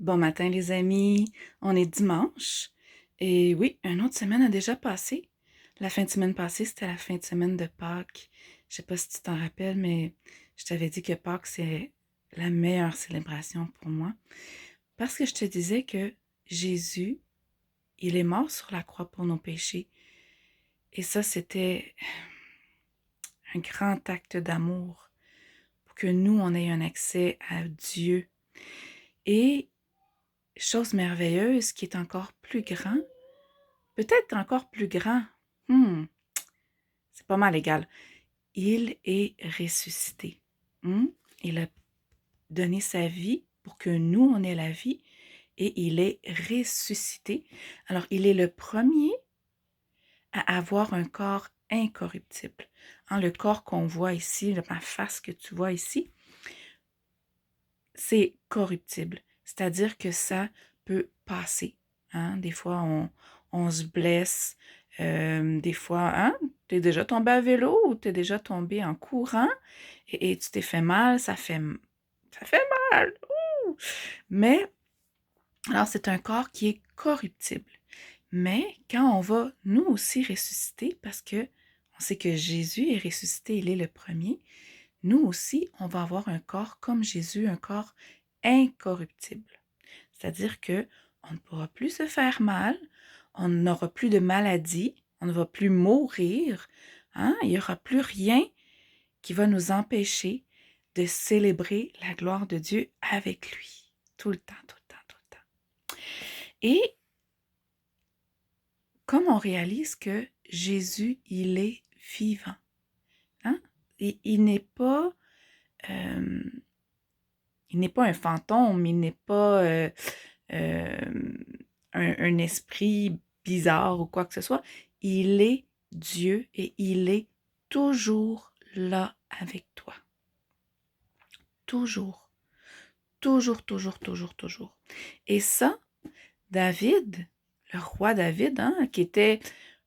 Bon matin les amis, on est dimanche et oui, une autre semaine a déjà passé. La fin de semaine passée, c'était la fin de semaine de Pâques. Je sais pas si tu t'en rappelles, mais je t'avais dit que Pâques, c'est la meilleure célébration pour moi. Parce que je te disais que Jésus, il est mort sur la croix pour nos péchés. Et ça, c'était un grand acte d'amour pour que nous, on ait un accès à Dieu. Et chose merveilleuse qui est encore plus grand, peut-être encore plus grand. Hmm, c'est pas mal égal. Il est ressuscité. Hmm? Il a donné sa vie pour que nous, on ait la vie et il est ressuscité. Alors, il est le premier à avoir un corps incorruptible. Hein, le corps qu'on voit ici, ma face que tu vois ici, c'est corruptible. C'est-à-dire que ça peut passer. Hein? Des fois, on se blesse. Des fois, hein? Tu es déjà tombé à vélo ou tu es déjà tombé en courant et tu t'es fait mal. Ça fait mal. Ouh! Mais, alors, c'est un corps qui est corruptible. Mais quand on va nous aussi ressusciter, parce que on sait que Jésus est ressuscité, il est le premier, nous aussi, on va avoir un corps comme Jésus, un corps incorruptible. C'est-à-dire que on ne pourra plus se faire mal, on n'aura plus de maladie, on ne va plus mourir, hein? Il n'y aura plus rien qui va nous empêcher de célébrer la gloire de Dieu avec lui. Tout le temps, tout le temps, tout le temps. Et comme on réalise que Jésus, il est vivant, hein? Et euh, il n'est pas un fantôme, il n'est pas euh, un esprit bizarre ou quoi que ce soit. Il est Dieu et il est toujours là avec toi. Toujours. Toujours, toujours, toujours, toujours. Et ça, David, le roi David, hein, qui était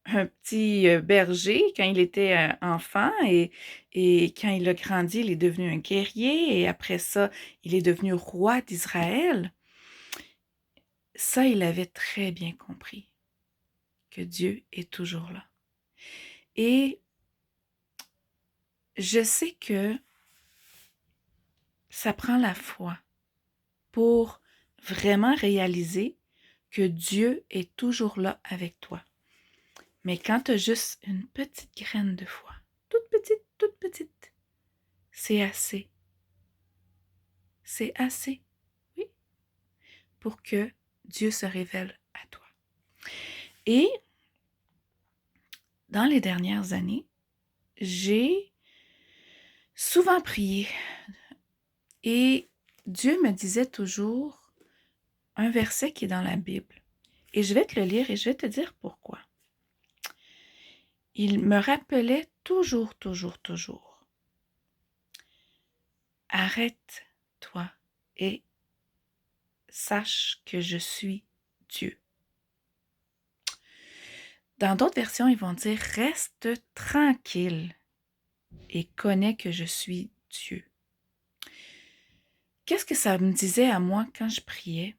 un petit berger quand il était enfant et quand il a grandi, il est devenu un guerrier et après ça, il est devenu roi d'Israël. Ça, il avait très bien compris que Dieu est toujours là. Et je sais que ça prend la foi pour vraiment réaliser que Dieu est toujours là avec toi. Mais quand tu as juste une petite graine de foi, toute petite, c'est assez. C'est assez, oui, pour que Dieu se révèle à toi. Et dans les dernières années, j'ai souvent prié et Dieu me disait toujours un verset qui est dans la Bible. Et je vais te le lire et je vais te dire pourquoi. Il me rappelait toujours, toujours, toujours. Arrête-toi et sache que je suis Dieu. Dans d'autres versions, ils vont dire reste tranquille et connais que je suis Dieu. Qu'est-ce que ça me disait à moi quand je priais?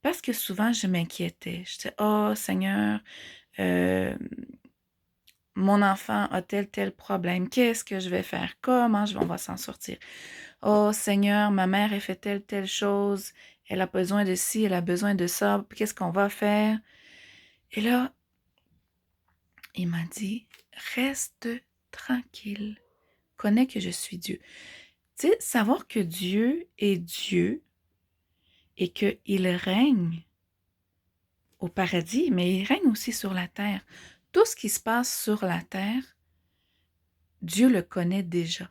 Parce que souvent, je m'inquiétais. Je disais, oh Seigneur, euh, mon enfant a tel problème. Qu'est-ce que je vais faire? On va s'en sortir? Oh Seigneur, ma mère a fait telle chose. Elle a besoin de ci, elle a besoin de ça. Qu'est-ce qu'on va faire? Et là, il m'a dit, reste tranquille. Connais que je suis Dieu. Tu sais, savoir que Dieu est Dieu et qu'il règne au paradis, mais il règne aussi sur la terre. Tout ce qui se passe sur la terre, Dieu le connaît déjà.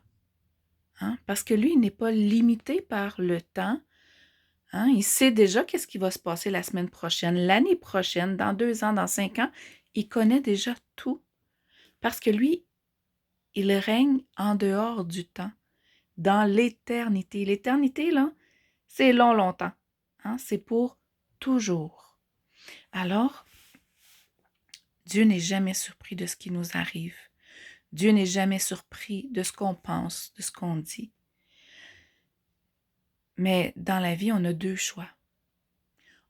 Hein? Parce que lui, il n'est pas limité par le temps. Hein? Il sait déjà qu'est-ce qui va se passer la semaine prochaine, l'année prochaine, dans 2 ans, dans 5 ans. Il connaît déjà tout. Parce que lui, il règne en dehors du temps, dans l'éternité. L'éternité, là, c'est long, longtemps. Hein? C'est pour toujours. Alors, Dieu n'est jamais surpris de ce qui nous arrive. Dieu n'est jamais surpris de ce qu'on pense, de ce qu'on dit. Mais dans la vie, on a 2 choix.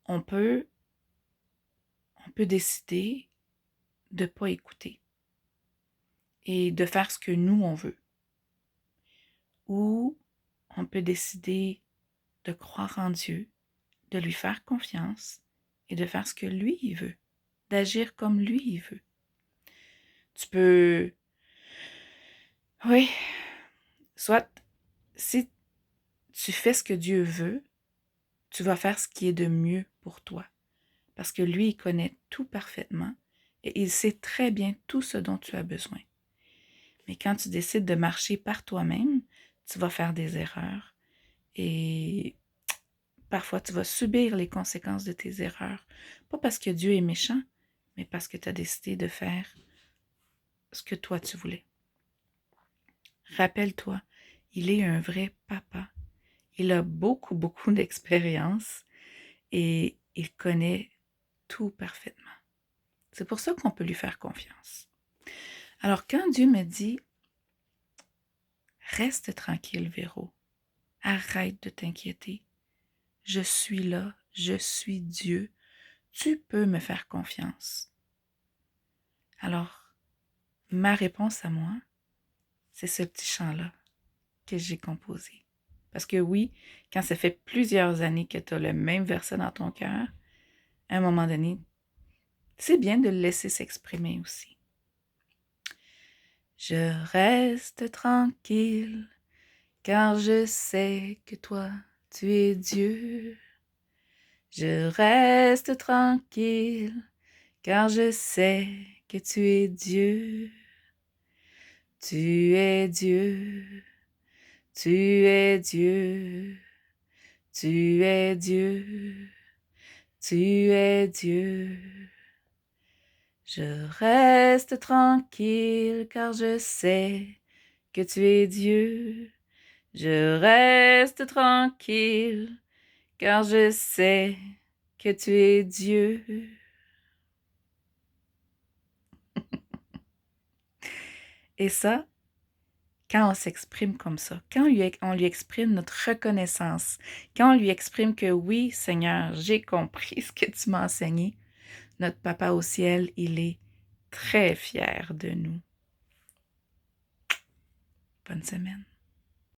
on peut décider de ne pas écouter et de faire ce que nous, on veut. Ou on peut décider de croire en Dieu, de lui faire confiance et de faire ce que lui, il veut, d'agir comme lui, il veut. Tu peux, oui, soit si tu fais ce que Dieu veut, tu vas faire ce qui est de mieux pour toi. Parce que lui, il connaît tout parfaitement et il sait très bien tout ce dont tu as besoin. Mais quand tu décides de marcher par toi-même, tu vas faire des erreurs et parfois tu vas subir les conséquences de tes erreurs. Pas parce que Dieu est méchant, mais parce que tu as décidé de faire ce que toi tu voulais. Rappelle-toi, il est un vrai papa. Il a beaucoup, beaucoup d'expérience et il connaît tout parfaitement. C'est pour ça qu'on peut lui faire confiance. Alors quand Dieu me dit « Reste tranquille, Véro, arrête de t'inquiéter, je suis là, je suis Dieu, tu peux me faire confiance. » Alors, ma réponse à moi, c'est ce petit chant-là que j'ai composé. Parce que oui, quand ça fait plusieurs années que tu as le même verset dans ton cœur, à un moment donné, c'est bien de le laisser s'exprimer aussi. Je reste tranquille, car je sais que toi, tu es Dieu. Je reste tranquille, car je sais que tu es Dieu. Tu es Dieu, tu es Dieu, tu es Dieu, tu es Dieu. Je reste tranquille car je sais que tu es Dieu. Je reste tranquille car je sais que tu es Dieu. Et ça, quand on s'exprime comme ça, quand on lui exprime notre reconnaissance, quand on lui exprime que oui, Seigneur, j'ai compris ce que tu m'as enseigné, notre Papa au ciel, il est très fier de nous. Bonne semaine.